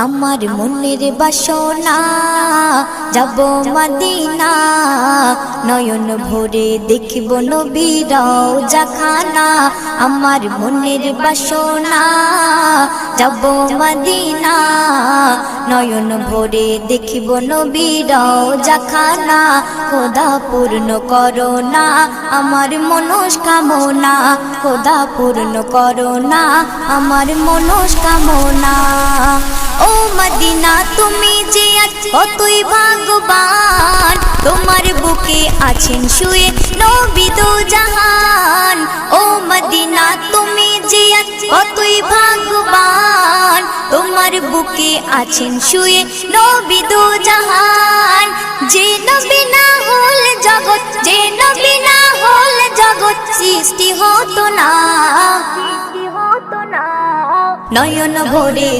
আমার মনের বাসনা যাব মদিনা, নয়ন ভরে দেখিব নবীর রওজাখানা। আমার মনের বাসনা যাব মদিনা, নয়ন ভরে দেখিব নবীর রওজাখানা। খোদা পূর্ণ করো না আমার মনস্কামনা, খোদা পূর্ণ করো না আমার মনস্কামনা। ও মদিনা তুমি যে আজ কতই ভাগ্যবান, তোমার বুকে আছেন শুয়ে নবী দো জাহান। ও মদিনা তুমি যে আজ কতই ভাগ্যবান, তোমার বুকে আছেন শুয়ে নবী দো জাহান। যে নবী না হল জগৎ, যে নবী না হল জগৎ সৃষ্টি হতো না, নয়ন ভরে